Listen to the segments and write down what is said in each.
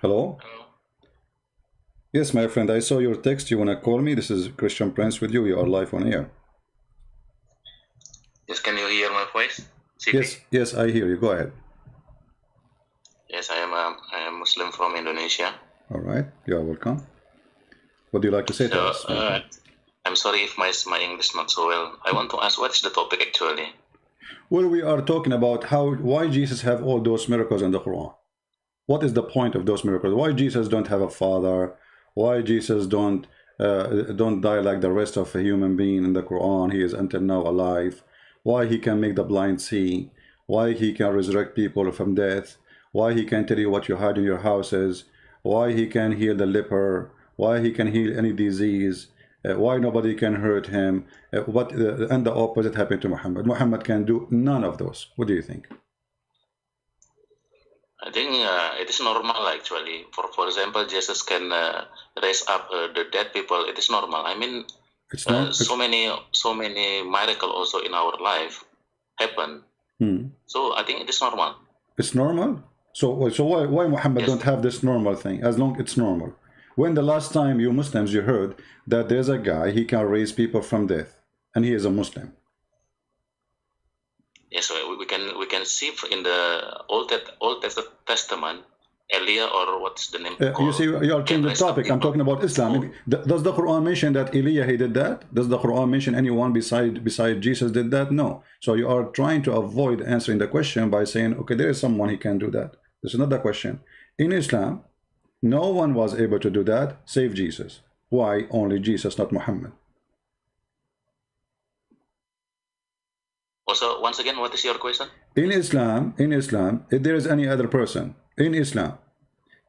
Hello? Yes, my friend, I saw your text. You want to call me? This is Christian Prince with you. You are live on air. Yes, can you hear my voice? Yes, I hear you. Go ahead. Yes, I am Muslim from Indonesia. All right, you are welcome. What do you like to say to us? I'm sorry if my English not so well. I want to ask, what is the topic actually? Well, we are talking about why Jesus have all those miracles in the Quran. What is the point of those miracles? Why Jesus don't have a father? Why Jesus don't die like the rest of a human being in the Quran? He is until now alive. Why he can make the blind see? Why he can resurrect people from death? Why he can tell you what you hide in your houses? Why he can heal the leper? Why he can heal any disease? Why nobody can hurt him? And the opposite happened to Muhammad. Muhammad can do none of those. What do you think? I think it is normal actually. For example, Jesus can raise up the dead people. It is normal. I mean, it's not so many miracles also in our life happen. So I think it is normal. It's normal. So why Muhammad don't have this normal thing? As long it's normal. When the last time you Muslims you heard that there's a guy he can raise people from death and he is a Muslim? Yes, we can see in the Old Testament, Elia, or what's the name? You see, you are changing the topic. I'm talking about Islam. Does the Quran mention that Elia he did that? Does the Quran mention anyone beside Jesus did that? No. So you are trying to avoid answering the question by saying, okay, there is someone he can do that. This is not the question. In Islam, no one was able to do that save Jesus. Why only Jesus, not Muhammad? Also, once again, what is your question? In Islam, if there is any other person in Islam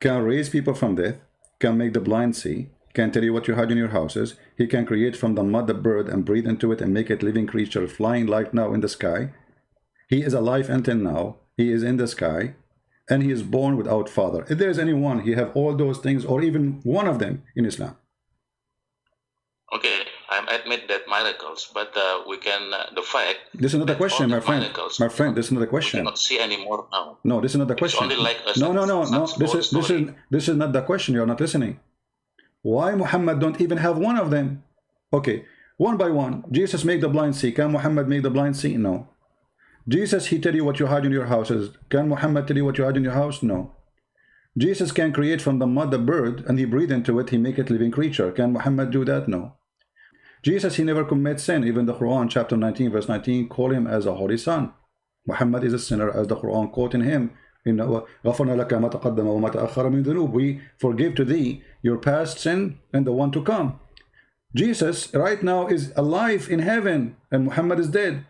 can raise people from death, can make the blind see, can tell you what you hide in your houses, he can create from the mud a bird and breathe into it and make it living creature flying like now in the sky. He is alive until now. He is in the sky, and he is born without father. If there is anyone, he have all those things, or even one of them in Islam. Okay, I admit that miracles, but we can the fact. This is not the question, my friend. My friend, this is not the question. We cannot see anymore now. No, this is not the question. Only like no. This is not the question. You are not listening. Why Muhammad don't even have one of them? Okay, one by one. Jesus make the blind see. Can Muhammad make the blind see? No. Jesus, he tell you what you hide in your houses. Can Muhammad tell you what you hide in your house? No. Jesus can create from the mud a bird and he breathe into it, he make it living creature. Can Muhammad do that? No. Jesus, he never commits sin. Even the Quran chapter 19 verse 19 call him as a holy son. Muhammad is a sinner, as the Quran quoting him. We forgive to thee your past sin and the one to come. Jesus right now is alive in heaven and Muhammad is dead.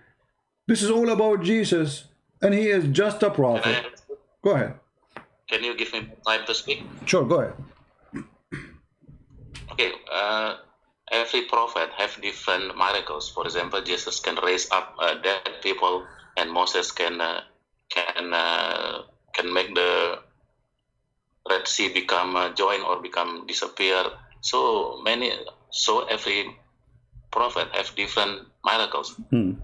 This is all about Jesus, and he is just a prophet. Go ahead. Can you give me time to speak? Sure, go ahead. Okay, every prophet have different miracles. For example, Jesus can raise up dead people, and Moses can make the Red Sea become join or become disappear. So every prophet have different miracles.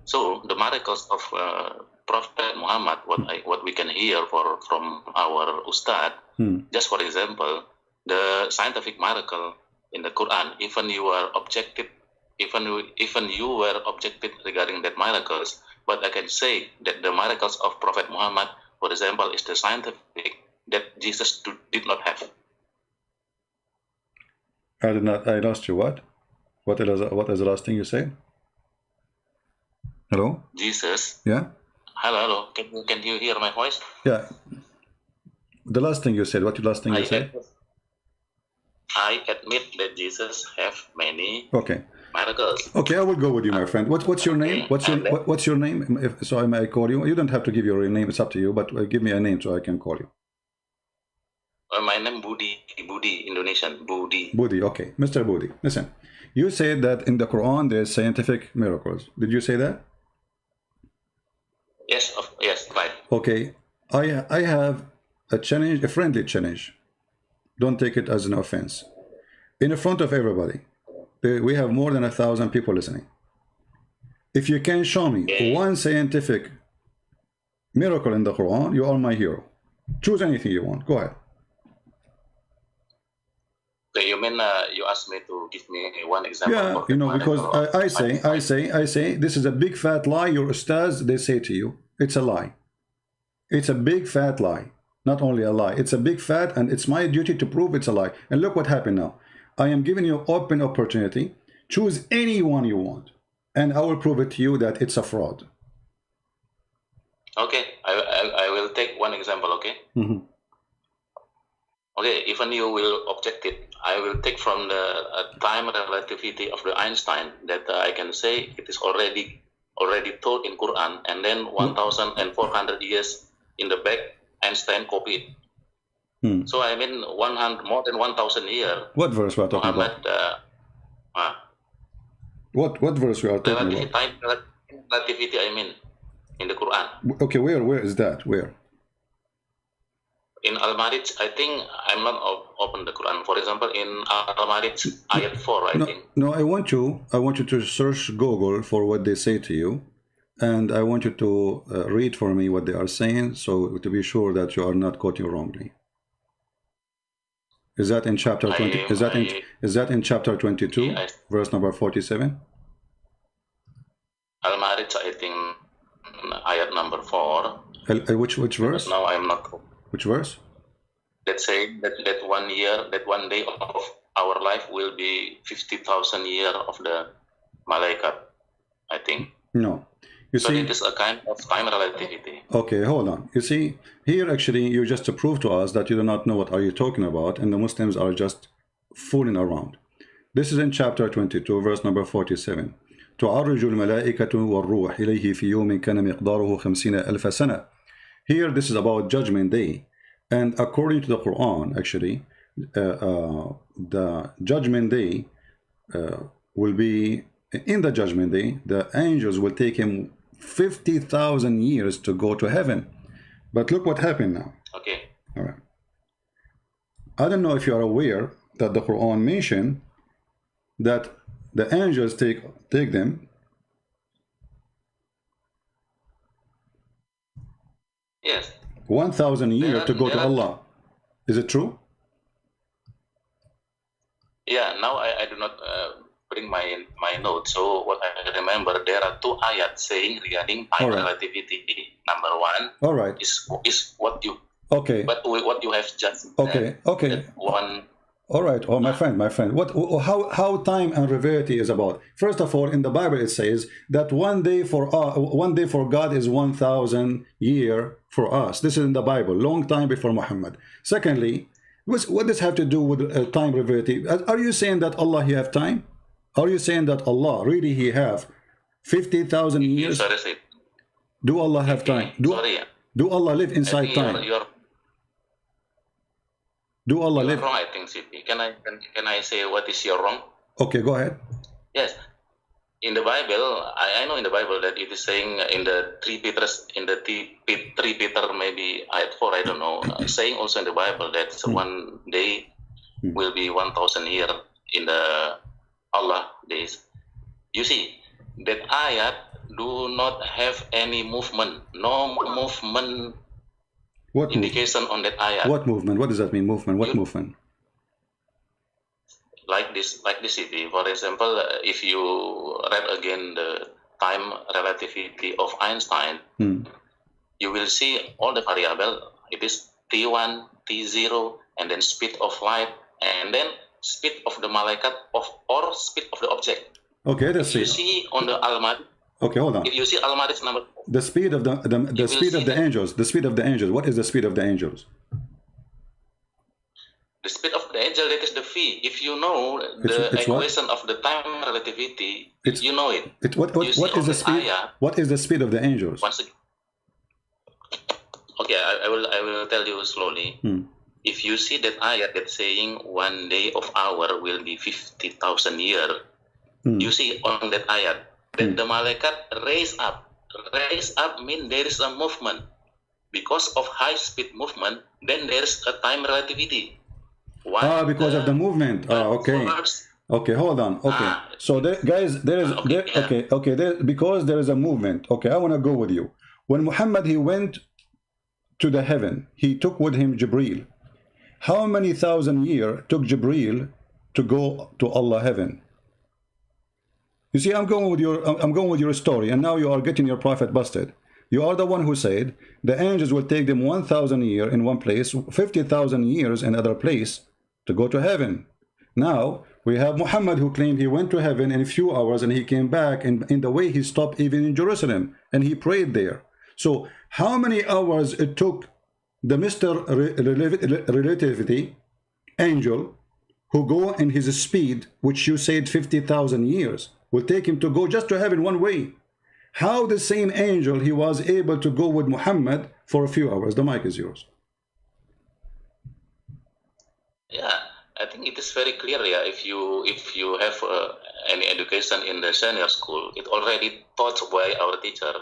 So the miracles of Prophet Muhammad, what we can hear from our Ustad, just for example, the scientific miracle in the Quran, even you were objected regarding that miracles, but I can say that the miracles of Prophet Muhammad, for example, is the scientific that Jesus did not have. I lost you. What is the last thing you said? Hello? Jesus. Yeah? Hello. Can you hear my voice? Yeah. The last thing you said, what the last thing you said? I admit that Jesus have many miracles. Okay, I will go with you, my friend. What's your name? What's your name? So I may call you. You don't have to give your real name, it's up to you, but give me a name so I can call you. My name BUDI, Indonesian, BUDI. BUDI, okay. Mr. BUDI, listen. You said that in the Quran there's scientific miracles. Did you say that? Yes, right. Okay, I have a challenge, a friendly challenge. Don't take it as an offense. In front of everybody, we have more than 1,000 people listening. If you can show me one scientific miracle in the Quran, you are my hero. Choose anything you want. Go ahead. mean you asked me to give me one example? Yeah, you know, because I say, this is a big fat lie. Your ustaz, they say to you, it's a lie. It's a big fat lie. Not only a lie, it's a big fat, and it's my duty to prove it's a lie. And look what happened now. I am giving you open opportunity. Choose anyone you want, and I will prove it to you that it's a fraud. Okay, I will take one example, okay? Mm-hmm. Okay, even you will object it, I will take from the time relativity of the Einstein that I can say it is already told in Quran, and then 1,400 years in the back, Einstein copied. So I mean more than 1,000 years. What verse we are talking about? What verse we are talking about? Time relativity, I mean, in the Quran. Okay, where is that? Where? In Al-Marij, I think I'm not open the Quran. For example, in Al-Marij, ayat 4, I think. No, I want you to search Google for what they say to you, and I want you to read for me what they are saying, so to be sure that you are not quoting wrongly. Is that in chapter 20? Is that in chapter 22, verse number 47? Al-Marij, I think, ayat number 4. Which verse? Now I'm not. Which verse? Let's say that 1 year, that 1 day of our life will be 50,000 years of the malaikat, I think. No. You so see, it is a kind of time relativity. Okay, hold on. You see, here actually you just to prove to us that you do not know what are you talking about, and the Muslims are just fooling around. This is in chapter 22, verse number 47. تعرج الملائكة والروح إليه في يوم كان مقداره 50,000 سنة. Here, this is about Judgment Day, and according to the Quran, actually, the Judgment Day will be, in the Judgment Day, the angels will take him 50,000 years to go to heaven. But look what happened now. Okay. All right. I don't know if you are aware that the Quran mentioned that the angels take them. Yes. 1,000 years to go to Allah. Is it true? Yeah, now I do not bring my notes. So what I remember, there are 2 ayats saying regarding time relativity. Number 1 all right. is what you what you have just okay. One. All right, my friend, how time and relativity is about. First of all, in the Bible it says that one day for God is 1,000 years for us. This is in the Bible, long time before Muhammad. Secondly, what does have to do with time relativity? Are you saying that Allah he have time? Are you saying that Allah really he have 50,000 years? Do Allah have time? Do Allah live inside time? Do Allah live? Wrong, I think, Siti. Can I say what is your wrong? Okay, go ahead. Yes, in the Bible, I know in the Bible that it is saying in the 3 Peter maybe ayat 4, I don't know, saying also in the Bible that one day will be 1,000 years in the Allah days. You see, that ayat do not have any movement, no movement. What indication on that ayat? What movement? What does that mean? Movement? What movement? Like this City. For example, if you read again the time relativity of Einstein, you will see all the variable. It is T1, T0, and then speed of light, and then speed of the malaikat or speed of the object. Okay, let's see. You see on the Al-Marij. Okay, hold on. If you see Al-Marij number. The speed of the speed of the angels. The speed of the angels. What is the speed of the angels? The speed of the angel, that is the v. If you know the equation of the time relativity, you know it. What is the speed? What is the speed of the angels? Okay, I will tell you slowly. If you see that ayat that's saying 1 day of hour will be 50,000 years, you see on that ayat that the malaikat raise up. Raise up means there is a movement. Because of high speed movement, then there is a time relativity. Because of the movement. Okay. Okay, hold on. Okay. So guys, because there is a movement. Okay, I want to go with you. When Muhammad he went to the heaven, he took with him Jibreel. How many thousand years took Jibreel to go to Allah heaven? You see, I'm going with your story, and now you are getting your prophet busted. You are the one who said the angels will take them 1,000 years in one place, 50,000 years in another place to go to heaven. Now we have Muhammad who claimed he went to heaven in a few hours and he came back, and in the way he stopped even in Jerusalem and he prayed there. So how many hours it took the Mr. Relativity angel who go in his speed, which you said 50,000 years, will take him to go just to heaven one way? How the same angel he was able to go with Muhammad for a few hours? The mic is yours. Yeah, I think it is very clear. Yeah, if you have any education in the senior school, it already taught by our teacher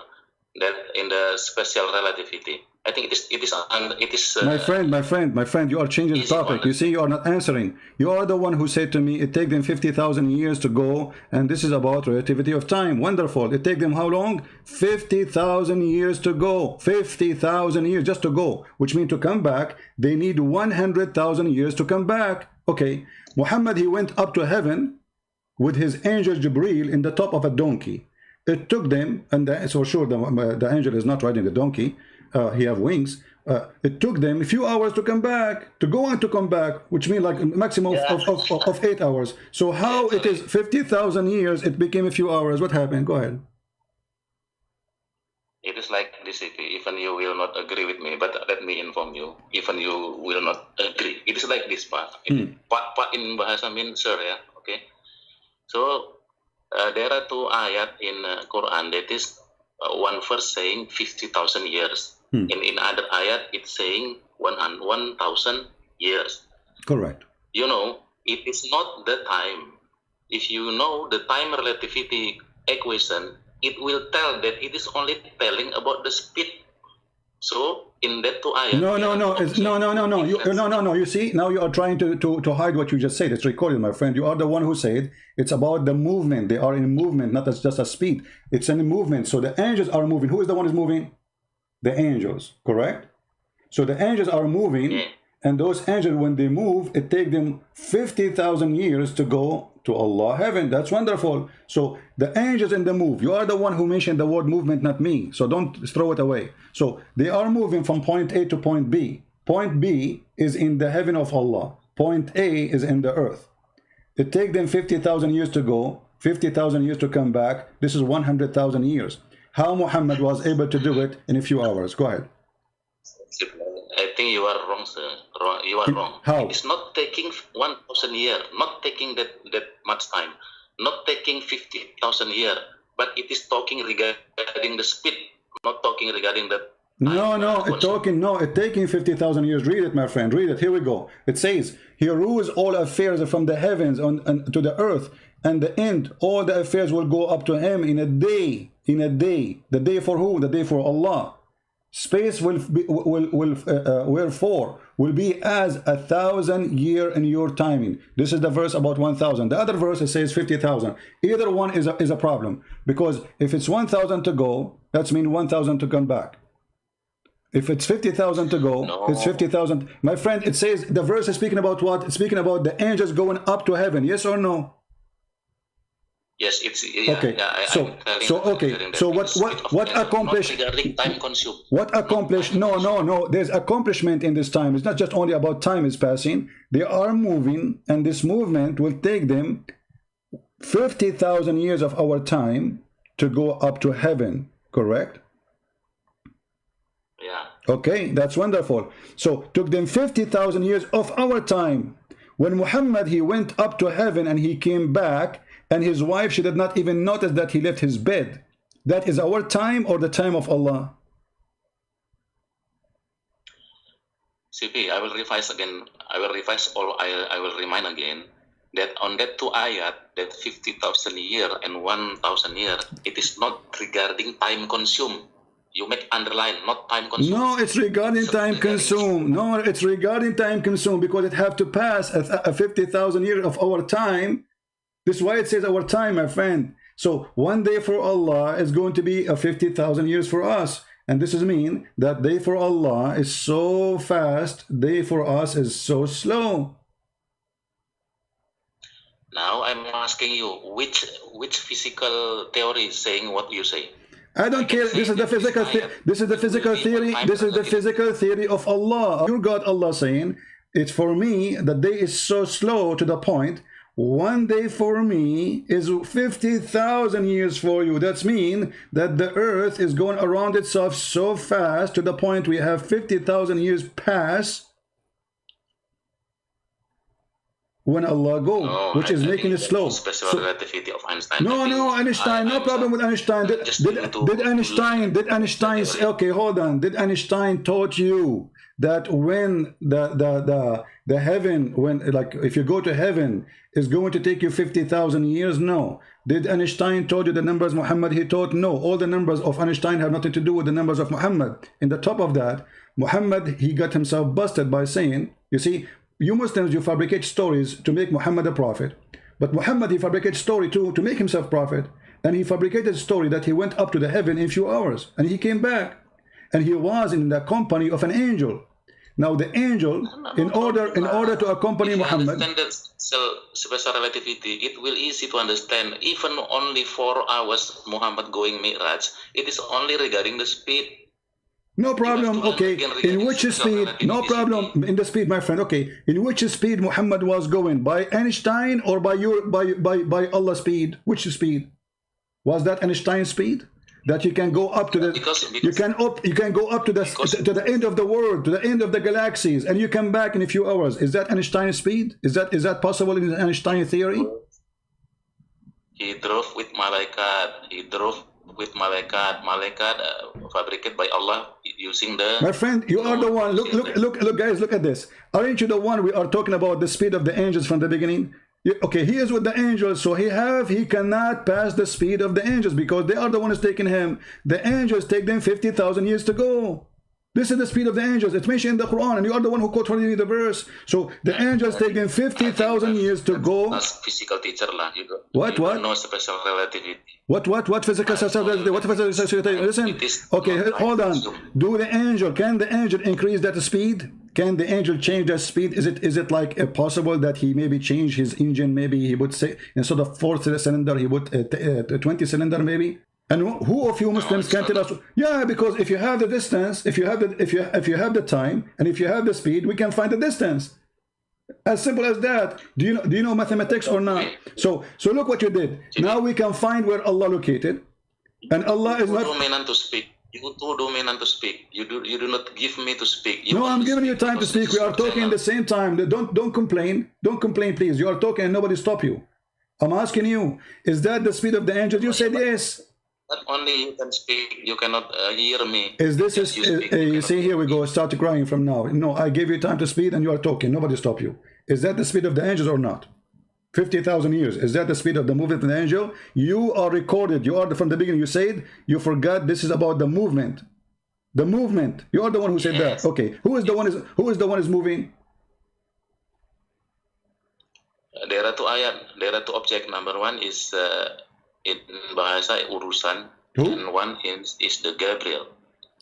that in the special relativity. I think it is. My friend, you are changing the topic. You see, you are not answering. You are the one who said to me, it take them 50,000 years to go, and this is about relativity of time. Wonderful. It take them how long? 50,000 years to go. 50,000 years just to go, which means to come back, they need 100,000 years to come back. Okay, Muhammad, he went up to heaven with his angel Jibreel in the top of a donkey. It took them, and so sure the angel is not riding the donkey. He have wings. It took them a few hours to come back, to go and to come back, which means like a maximum of 8 hours. So how it is 50,000 years, it became a few hours? What happened? Go ahead. It is like this, even you will not agree with me, but let me inform you, even you will not agree. It is like this, Pak. Pak in bahasa mean sir, ya, okay? So, there are two ayat in Quran, that is one verse saying 50,000 years. In other ayat, it's saying 1,000 years. Correct. You know, it is not the time. If you know the time relativity equation, it will tell that it is only telling about the speed. So in that two ayat, no. You see, now you are trying to hide what you just said. It's recorded, my friend. You are the one who said it's about the movement. They are in movement, not as just a speed. It's in movement. So the angels are moving. Who is the one who is moving? The angels, correct? So the angels are moving, and those angels, when they move, it takes them 50,000 years to go to Allah heaven. That's wonderful. So the angels in the move. You are the one who mentioned the word movement, not me. So don't throw it away. So they are moving from point A to point B. Point B is in the heaven of Allah. Point A is in the earth. It takes them 50,000 years to go, 50,000 years to come back. This is 100,000 years. How Muhammad was able to do it in a few hours? Go ahead. I think you are wrong, sir. You are wrong. How? It's not taking 1,000 years, not taking that much time, not taking 50,000 years, but it is talking regarding the speed, not talking regarding the time. It's taking 50,000 years. Read it, my friend. Read it. Here we go. It says, he rules all affairs from the heavens to the earth, and the end, all the affairs will go up to him in a day. In a day. The day for who? The day for Allah. Space will be as 1,000 years in your timing. This is the verse about 1,000. The other verse, it says 50,000. Either one is a problem, because if it's 1,000 to go, that's mean 1,000 to come back. If it's 50,000 to go, it's 50,000. My friend, it says, the verse is speaking about what? It's speaking about the angels going up to heaven. Yes or no? Yes, it's okay. So what accomplished? Time consumed. What accomplished? No. There's accomplishment in this time. It's not just only about time is passing. They are moving, and this movement will take them 50,000 years of our time to go up to heaven. Correct? Yeah. Okay, that's wonderful. So took them 50,000 years of our time. When Muhammad, he went up to heaven and he came back, and his wife, she did not even notice that he left his bed. That is our time or the time of Allah? CP, I will revise again. I will remind again that on that two ayat, that 50,000 years and 1,000 years, it is not regarding time consumed. You make underline, not time consumed. No, it's regarding time consumed. No, it's regarding time consumed, because it have to pass a 50,000 years of our time. This is why it says our time, my friend. So one day for Allah is going to be a 50,000 years for us. And this is mean that day for Allah is so fast, day for us is so slow. Now I'm asking you, which physical theory is saying what you say? I don't care. This is the physical. This is the physical theory. This is the physical theory of Allah. Your God, Allah, saying, "It's for me. The day is so slow to the point. One day for me is 50,000 years for you." That's mean that the earth is going around itself so fast to the point we have 50,000 years pass when Allah go, which is making it slow. Special relativity of Einstein. No, Einstein, no problem with Einstein. Did Einstein say, okay, hold on. Did Einstein taught you that when the heaven, when, like, if you go to heaven, is going to take you 50,000 years? No. Did Einstein told you the numbers Muhammad he taught? No. All the numbers of Einstein have nothing to do with the numbers of Muhammad. In the top of that, Muhammad, he got himself busted by saying, you see, you Muslims, you fabricate stories to make Muhammad a prophet. But Muhammad, he fabricated story too to make himself prophet. And he fabricated a story that he went up to the heaven in a few hours. And he came back. And he was in the company of an angel. Now the angel, in order to accompany Muhammad. Special relativity, it will easy to understand. Even only 4 hours Muhammad going Mi'raj, it is only regarding the speed. No problem. Okay, in which speed? No problem. In the speed, my friend. Okay, in which speed Muhammad was going? By Einstein or by Allah's speed? Which speed? Was that Einstein's speed? That you can go up to the you can go up to the end of the world, to the end of the galaxies, and you come back in a few hours. Is that Einstein's speed? Is that possible in the Einstein theory? He drove with malaikat. He drove with malaikat. Malaikat fabricated by Allah using the. My friend, you are the one. Look, guys, look at this. Aren't you the one we are talking about the speed of the angels from the beginning? Okay, he is with the angels, so he cannot pass the speed of the angels because they are the ones taking him. The angels take them 50,000 years to go. This is the speed of the angels. It's mentioned in the Quran, and you are the one who quote me the verse. So the angels take them 50,000 years to go. As physical teacher lah. What? No special relativity. What physical relativity? What physical relativity? Listen. Okay, hold on. Can the angel increase that speed? Can the angel change that speed? Is it like possible that he maybe change his engine? Maybe he would say instead of 4 cylinder, he would 20 cylinder maybe. And who of you Muslims can tell us? Yeah, because if you have the distance, if you have the time, and if you have the speed, we can find the distance. As simple as that. Do you know mathematics or not? So look what you did. Now we can find where Allah located, and Allah is not dominant to speak. You too dominant to speak. You do not give me to speak. No, I'm giving you time to speak. We are talking at the same time. Don't complain. Don't complain, please. You are talking and nobody stop you. I'm asking you, is that the speed of the angels? You said yes. Not only you can speak, you cannot hear me. Is this you see, here we go, start crying from now. No, I gave you time to speak and you are talking. Nobody stop you. Is that the speed of the angels or not? 50,000 years. Is that the speed of the movement of the angel? You are recorded. You are from the beginning. You said you forgot this is about the movement. The movement. You are the one who said that. Okay. Who is the one is moving? There are two ayat. There are two objects. Number one is in bahasa urusan, and one is the Gabriel.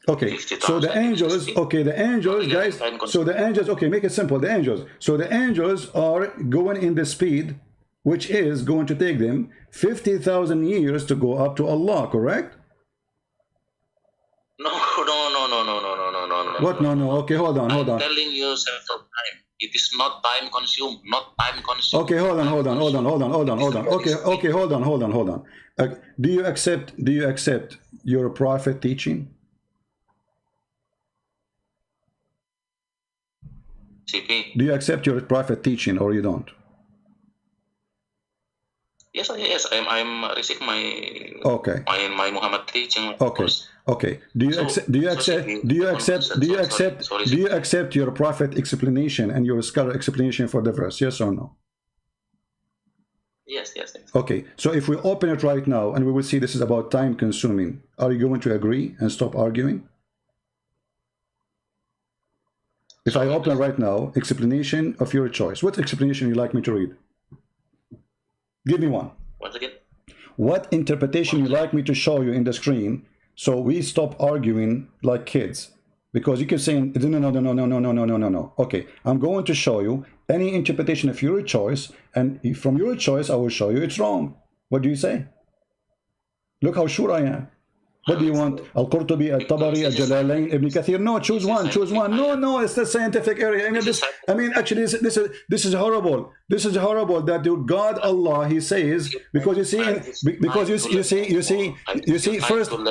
Okay, so the angels, okay, the angels, guys, so the angels, okay, make it simple, the angels. So the angels are going in the speed, which is going to take them 50,000 years to go up to Allah, correct? No. What? No. Okay, hold on. I'm telling you several times. It is not time consumed. Not time consumed. Okay, hold on. Okay, hold on. Do you accept your prophet teaching? CP. Do you accept your prophet teaching or you don't? Yes. I'm receiving my Muhammad teaching. Okay. Do you accept your prophet explanation and your scholar explanation for the verse? Yes or no? Yes. Okay. So if we open it right now and we will see this is about time consuming, are you going to agree and stop arguing? If I open right now, explanation of your choice. What explanation you like me to read? Give me one. Once again. What interpretation you like me to show you in the screen so we stop arguing like kids? Because you keep saying, no. Okay, I'm going to show you any interpretation of your choice, and from your choice, I will show you it's wrong. What do you say? Look how sure I am. What do you want? Al-Qurtubi, Al-Tabari, Al-Jalalain, Ibn Kathir? No, choose one, choose one. No, it's the scientific area. I mean, actually, this is horrible. This is horrible that God Allah, He says, because you see,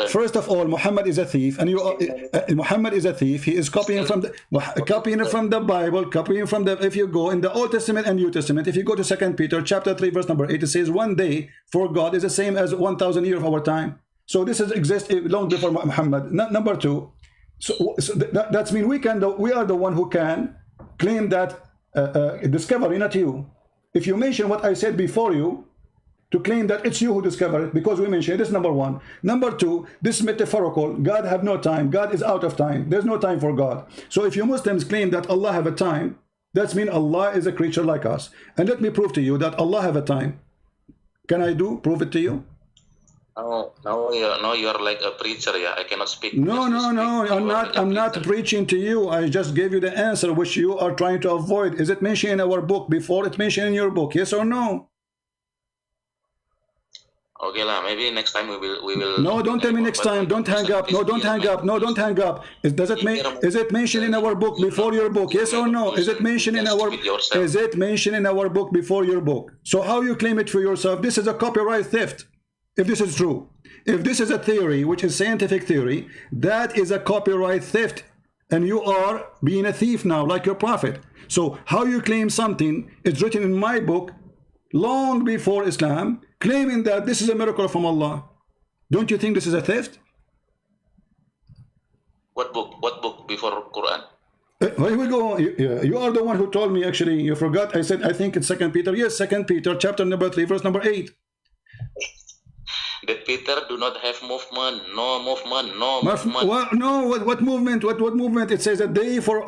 first of all, Muhammad is a thief, and Muhammad is a thief. He is copying from the Bible, copying from the. If you go in the Old Testament and New Testament, if you go to 2 Peter chapter 3 verse number 8, it says, one day for God is the same as 1,000 years of our time. So this has existed long before Muhammad. Number two, that's mean we are the one who can claim that discovery, not you. If you mention what I said before you, to claim that it's you who discovered it, because we mentioned it, this is number one. Number two, this is metaphorical. God have no time. God is out of time. There's no time for God. So if you Muslims claim that Allah have a time, that's mean Allah is a creature like us. And let me prove to you that Allah have a time. Can I prove it to you? No, you're like a preacher. Yeah, I cannot speak. No. I'm not preaching to you. I just gave you the answer which you are trying to avoid. Is it mentioned in our book before it's mentioned in your book? Yes or no? Okay, maybe next time we will. No, don't tell me next time. Don't hang up. No, don't hang up. No, don't hang up. Is it mentioned in our book before your book? Yes or no? Is it mentioned in our? Is it mentioned in our book before your book? So how you claim it for yourself? This is a copyright theft. If this is true, if this is a theory, which is scientific theory, that is a copyright theft, and you are being a thief now, like your prophet. So how you claim something is written in my book long before Islam, claiming that this is a miracle from Allah? Don't you think this is a theft? What book? What book before Quran? Here we go. You are the one who told me. Actually, you forgot. I said I think it's 2 Peter. Yes, 2 Peter, chapter number 3, verse number 8. That Peter do not have movement, no movement, no movement. What movement? What movement? It says a day for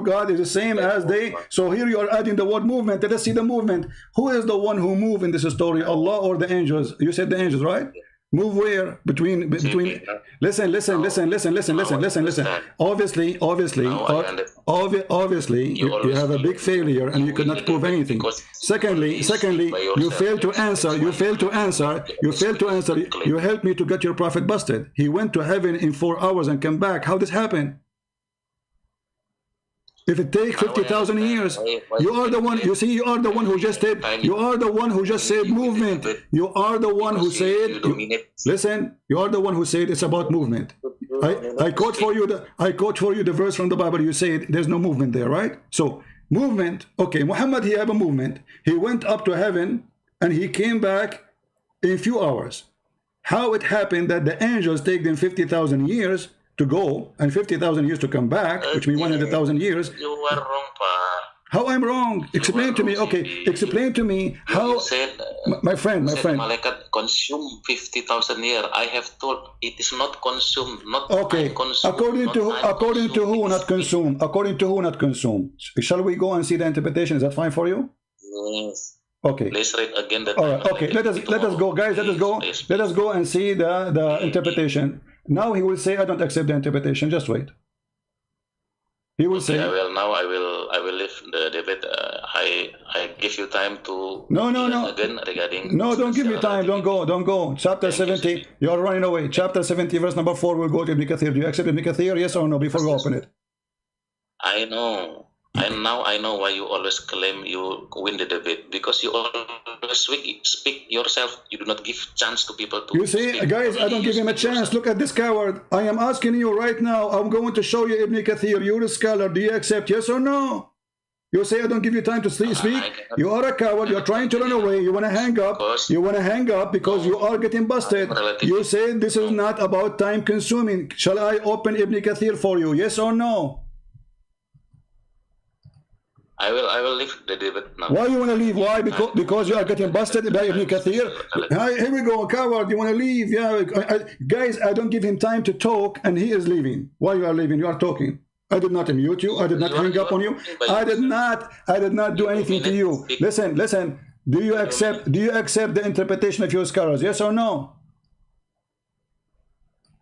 God is the same as day. So here you are adding the word movement. Let us see the movement. Who is the one who moved in this story? Allah or the angels? You said the angels, right? Move where? Between listen. Obviously, you have a big failure and you could not prove anything. Secondly, you failed to answer. You helped me to get your prophet busted. He went to heaven in 4 hours and came back. How this happened? If it takes 50,000 years, you are the one. You see, you are the one who just said. You are the one who just said movement. You are the one who said. Listen, you are the one who said it's about movement. I quote for you the verse from the Bible. You said there's no movement there, right? So movement. Okay, Muhammad, he had a movement. He went up to heaven and he came back in a few hours. How it happened that the angels take them 50,000 years to go and 50,000 years to come back, which means 100,000 years. You are wrong, Pa. How I'm wrong? Explain to me. Okay, explain to me how. You said, my friend. Malaikat consume 50,000 years. I have told it is not consumed, not okay. Consumed, according to who, not consume. According to who, not consume. Shall we go and see the interpretation? Is that fine for you? Yes. Okay. Let's read again the. All right. Okay. Let us go, guys. Let us go and see the interpretation. Now he will say, I don't accept the interpretation. Just wait. He will say. I will leave the debate. I give you time to. No. Again regarding. No, don't give me time. Don't go. Chapter 70. You are running away. Chapter 70, verse number 4. We'll go to Ibn Kathir. Do you accept Ibn Kathir? Yes or no? Before we open it. I know. And now I know why you always claim you win the debate, because you always speak yourself. You do not give chance to people to. You see, speak. guys, I don't give him a chance. Look at this coward. I am asking you right now. I'm going to show you Ibn Kathir. You're a scholar. Do you accept? Yes or no? You say I don't give you time to speak. You are a coward. You're trying to run away. You want to hang up. You want to hang up because you are getting busted. You say this is not about time consuming. Shall I open Ibn Kathir for you? Yes or no? I will leave the debate now. Why you want to leave? Why? Because you are getting busted by Ibn Kathir. Here we go, coward. You want to leave? Yeah, guys. I don't give him time to talk, and he is leaving. Why you are leaving? You are talking. I did not mute you. I did not hang up on you. I did not do anything to you. Listen. Do you accept the interpretation of your scholars? Yes or no?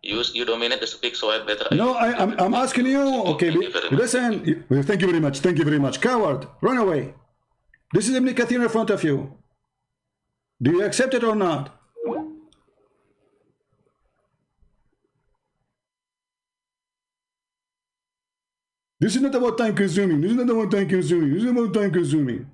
You dominate the speak, so I better. No, I'm asking you. Okay, listen. Thank you very much. Thank you very much. Coward, run away. This is Ibn Kathir in front of you. Do you accept it or not? This is not about time consuming. This is not about time consuming. This is about time consuming.